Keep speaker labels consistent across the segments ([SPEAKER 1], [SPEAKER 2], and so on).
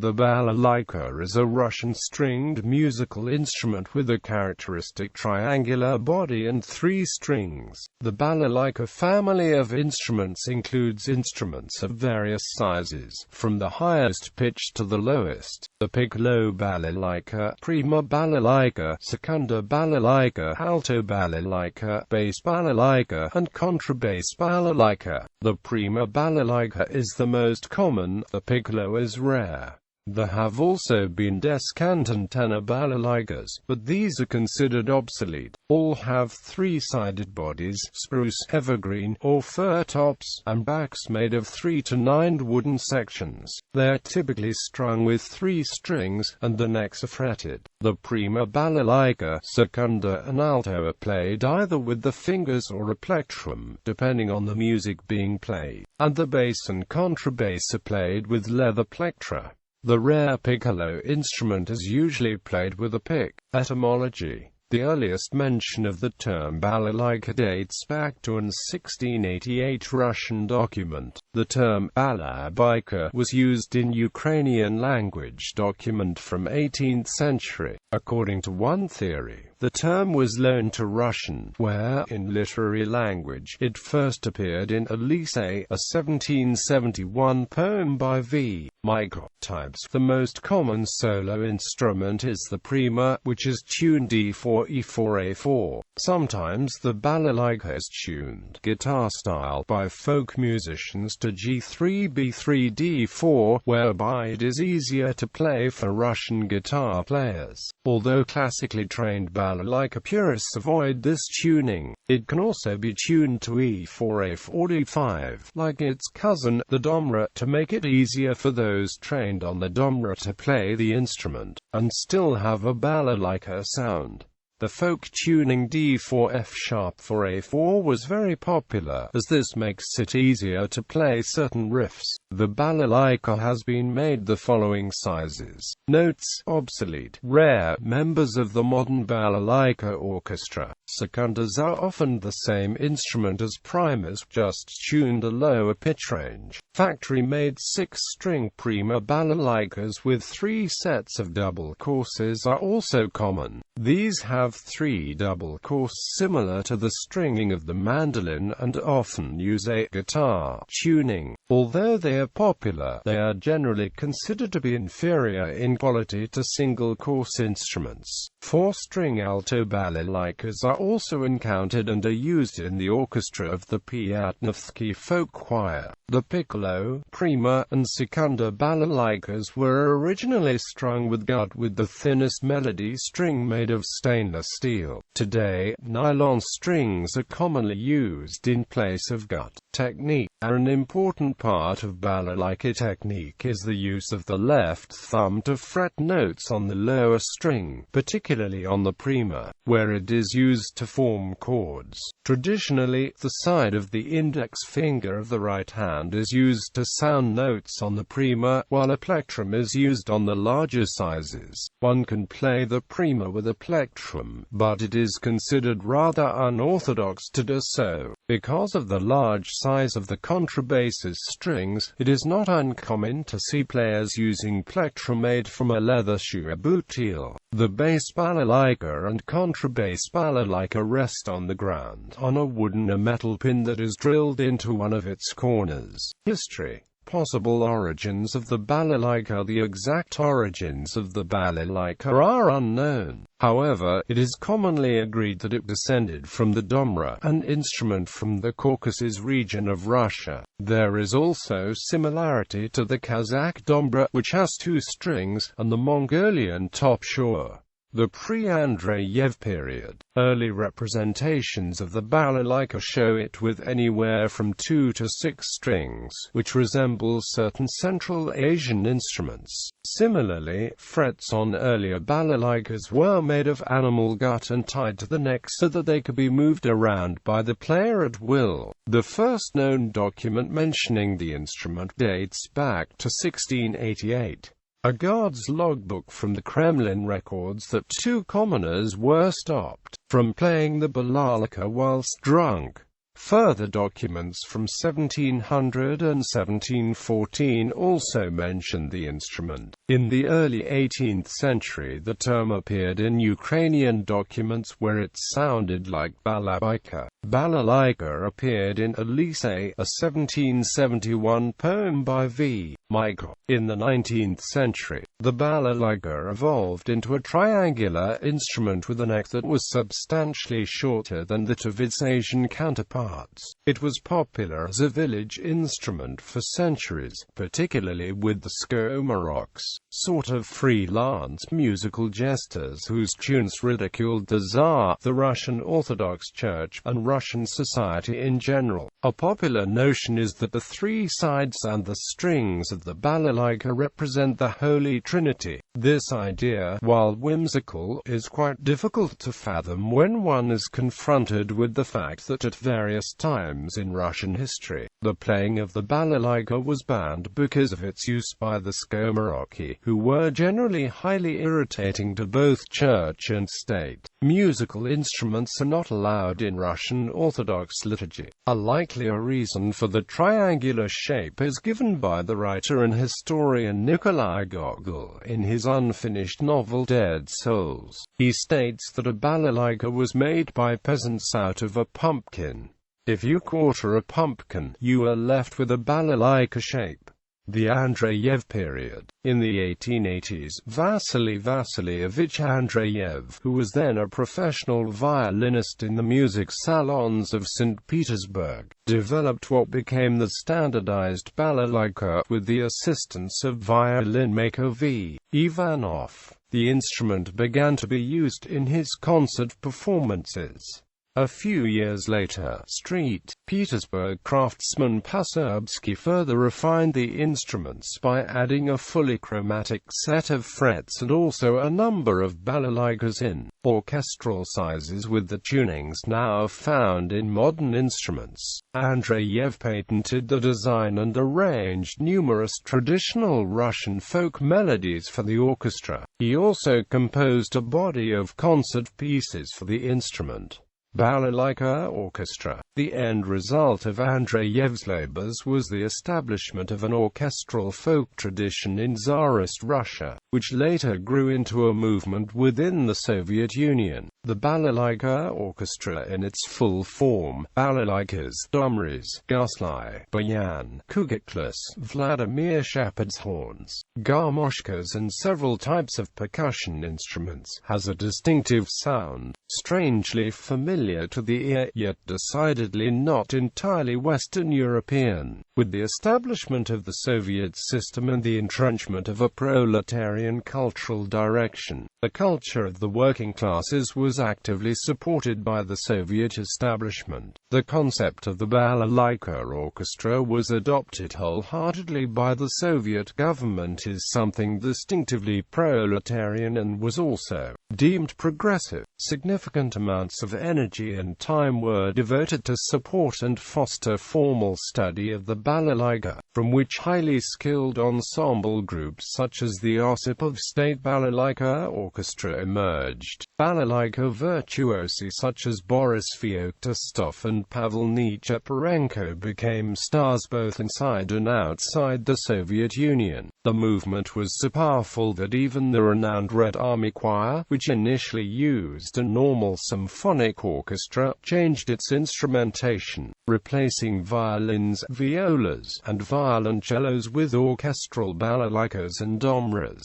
[SPEAKER 1] The balalaika is a Russian stringed musical instrument with a characteristic triangular body and 3 strings. The balalaika family of instruments includes instruments of various sizes, from the highest pitch to the lowest. The piccolo balalaika, prima balalaika, secunda balalaika, alto balalaika, bass balalaika, and contrabass balalaika. The prima balalaika is the most common, the piccolo is rare. There have also been descant and tenor balalaikas, but these are considered obsolete. All have 3-sided bodies, spruce, evergreen, or fir tops, and backs made of 3 to 9 wooden sections. They are typically strung with 3 strings, and the necks are fretted. The prima balalaika, secunda, and alto are played either with the fingers or a plectrum, depending on the music being played, and the bass and contrabass are played with leather plectra. The rare piccolo instrument is usually played with a pick. Etymology. The earliest mention of the term balalaika dates back to an 1688 Russian document. The term balalaika was used in Ukrainian language document from 18th century. According to one theory, the term was loaned to Russian, where, in literary language, it first appeared in Elise, a 1771 poem by V. Michael. Types. The most common solo instrument is the prima, which is tuned D4, E4, A4. Sometimes the balalaika is tuned, guitar style, by folk musicians to G3, B3, D4, whereby it is easier to play for Russian guitar players. Although classically trained balalaika purists avoid this tuning, it can also be tuned to E4, A4, D5, like its cousin, the domra, to make it easier for those trained on the domra to play the instrument, and still have a balalaika sound. The folk tuning D4 F-sharp for A4 was very popular, as this makes it easier to play certain riffs. The balalaika has been made the following sizes. Notes: obsolete, rare. Members of the modern Balalaika Orchestra. Secundas are often the same instrument as primas, just tuned a lower pitch range. Factory-made 6-string prima balalaikas with 3 sets of double courses are also common. These have 3 double courses similar to the stringing of the mandolin and often use a guitar tuning. Although they are popular, they are generally considered to be inferior in quality to single-course instruments. 4-string alto balalaikas are also encountered and are used in the orchestra of the Pyatnovsky folk choir. The piccolo, prima, and secunda balalaikas were originally strung with gut, with the thinnest melody string made of stainless steel. Today, nylon strings are commonly used in place of gut. Technique. An important part of balalaika technique is the use of the left thumb to fret notes on the lower string, particularly on the prima, where it is used to form chords. Traditionally, the side of the index finger of the right hand is used to sound notes on the prima, while a plectrum is used on the larger sizes. One can play the prima with a plectrum, but it is considered rather unorthodox to do so. Because of the large size of the contrabass's strings, it is not uncommon to see players using plectrum made from a leather shoe. The bass balalaika and contrabass balalaika rest on the ground, on a wooden or metal pin that is drilled into one of its corners. History. Possible origins of the balalaika. The exact origins of the balalaika are unknown. However, it is commonly agreed that it descended from the domra, an instrument from the Caucasus region of Russia. There is also similarity to the Kazakh domra, which has 2 strings, and the Mongolian top shur. The pre-Andreyev period. Early representations of the balalaika show it with anywhere from 2 to 6 strings, which resembles certain Central Asian instruments. Similarly, frets on earlier balalaikas were made of animal gut and tied to the neck so that they could be moved around by the player at will. The first known document mentioning the instrument dates back to 1688. A guard's logbook from the Kremlin records that 2 commoners were stopped from playing the balalaika whilst drunk. Further documents from 1700 and 1714 also mention the instrument. In the early 18th century the term appeared in Ukrainian documents where it sounded like balalaika. Balalaika appeared in Elise, a 1771 poem by V. Michael. In the 19th century, the balalaika evolved into a triangular instrument with a neck that was substantially shorter than that of its Asian counterparts. It was popular as a village instrument for centuries, particularly with the skomaroks, sort of freelance musical jesters whose tunes ridiculed the Tsar, the Russian Orthodox Church, and Russian society in general. A popular notion is that the three sides and the strings of the balalaika represent the Holy Trinity. This idea, while whimsical, is quite difficult to fathom when one is confronted with the fact that at various times in Russian history, the playing of the balalaika was banned because of its use by the skomaroki, who were generally highly irritating to both church and state. Musical instruments are not allowed in Russian Orthodox liturgy. A likelier reason for the triangular shape is given by the writer and historian Nikolai Gogol in his unfinished novel Dead Souls. He states that a balalaika was made by peasants out of a pumpkin. If you quarter a pumpkin, you are left with a balalaika shape. The Andreyev Period. In the 1880s, Vasily Vasilyevich Andreyev, who was then a professional violinist in the music salons of St. Petersburg, developed what became the standardized balalaika with the assistance of violin maker V. Ivanov. The instrument began to be used in his concert performances. A few years later, St. Petersburg craftsman Passerbsky further refined the instruments by adding a fully chromatic set of frets and also a number of balalaikas in orchestral sizes with the tunings now found in modern instruments. Andreyev patented the design and arranged numerous traditional Russian folk melodies for the orchestra. He also composed a body of concert pieces for the instrument. Balalaika Orchestra. The end result of Andreyev's labors was the establishment of an orchestral folk tradition in Tsarist Russia, which later grew into a movement within the Soviet Union. The Balalaika Orchestra in its full form, balalaikas, domris, gusli, bayan, kugaklis, Vladimir Shepard's horns, garmoshkas and several types of percussion instruments, has a distinctive sound, strangely familiar to the ear, yet decidedly not entirely Western European. With the establishment of the Soviet system and the entrenchment of a proletarian cultural direction, the culture of the working classes was actively supported by the Soviet establishment. The concept of the Balalaika Orchestra was adopted wholeheartedly by the Soviet government as something distinctively proletarian and was also deemed progressive. Significant amounts of energy and time were devoted to support and foster formal study of the balalaika, from which highly skilled ensemble groups such as the Ossip of State Balalaika Orchestra emerged. Balalaika virtuosi such as Boris Feoktistov and Pavel Necheparenko became stars both inside and outside the Soviet Union. The movement was so powerful that even the renowned Red Army Choir, which initially used a normal symphonic orchestra, changed its instrumentation, replacing violins, violas, and violoncellos with orchestral balalaikas and domras.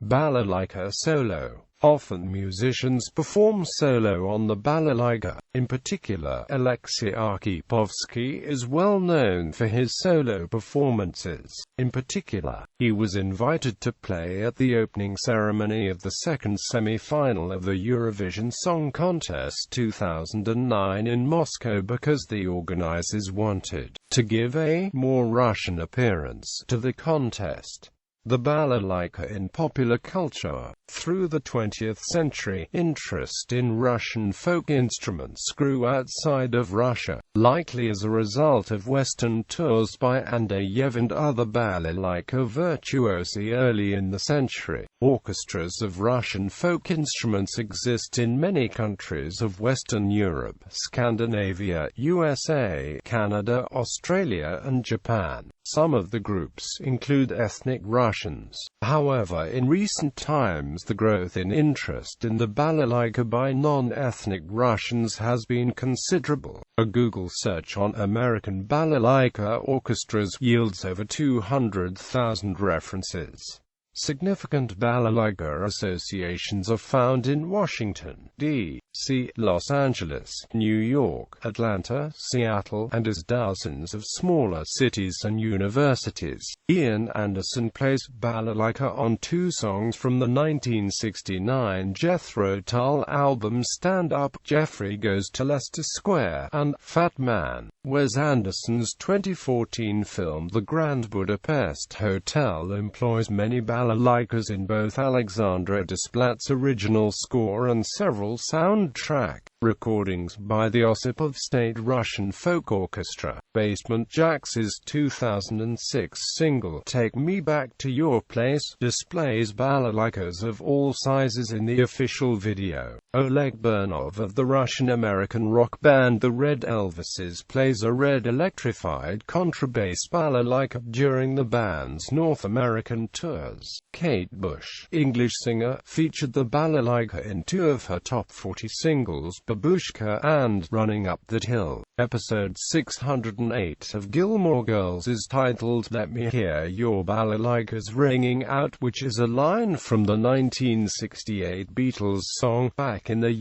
[SPEAKER 1] Balalaika solo. Often musicians perform solo on the balalaika. In particular, Alexei Arkhipov is well known for his solo performances. In particular, he was invited to play at the opening ceremony of the second semi-final of the Eurovision Song Contest 2009 in Moscow because the organizers wanted to give a more Russian appearance to the contest. The balalaika in popular culture. Through the 20th century, interest in Russian folk instruments grew outside of Russia. likely as a result of Western tours by Andreyev and other balalaika virtuosi early in the century. Orchestras of Russian folk instruments exist in many countries of Western Europe, Scandinavia, USA, Canada, Australia, and Japan. Some of the groups include ethnic Russians. However, in recent times the growth in interest in the balalaika by non-ethnic Russians has been considerable. A Google search on American balalaika orchestras yields over 200,000 references. Significant balalaika associations are found in Washington, D.C., Los Angeles, New York, Atlanta, Seattle, and as dozens of smaller cities and universities. Ian Anderson plays balalaika on two songs from the 1969 Jethro Tull album Stand Up, Jeffrey Goes to Leicester Square, and Fat Man. Wes Anderson's 2014 film The Grand Budapest Hotel employs many balalaikas in both Alexandra Desplat's original score and several soundtrack recordings by the Osipov State Russian Folk Orchestra. Basement Jaxx's 2006 single Take Me Back to Your Place displays balalaikas of all sizes in the official video. Oleg Bernov of the Russian-American rock band The Red Elvises plays a red electrified contrabass balalaika during the band's North American tours. Kate Bush, English singer, featured the balalaika in two of her top 40 singles, Babushka and Running Up That Hill. Episode 608 of Gilmore Girls is titled Let Me Hear Your Balalaikas Ringing Out, which is a line from the 1968 Beatles song Back in the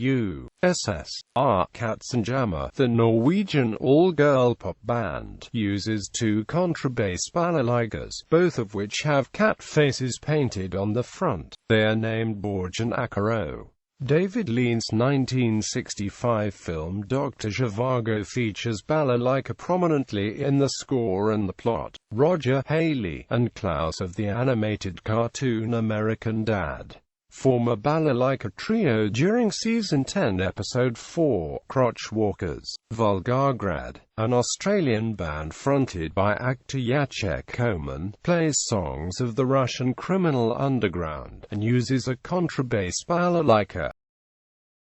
[SPEAKER 1] USSR. Katzenjammer, the Norwegian all-girl pop band, uses two contrabass balalaikas, both of which have cat faces painted on the front. They are named Borg and Akaro. David Lean's 1965 film Dr. Zhivago features balalaika prominently in the score and the plot. Roger Haley and Klaus of the animated cartoon American Dad form a balalaika trio during Season 10, Episode 4, Crotch Walkers. Volgograd, an Australian band fronted by actor Jacek Koman, plays songs of the Russian criminal underground, and uses a contrabass balalaika.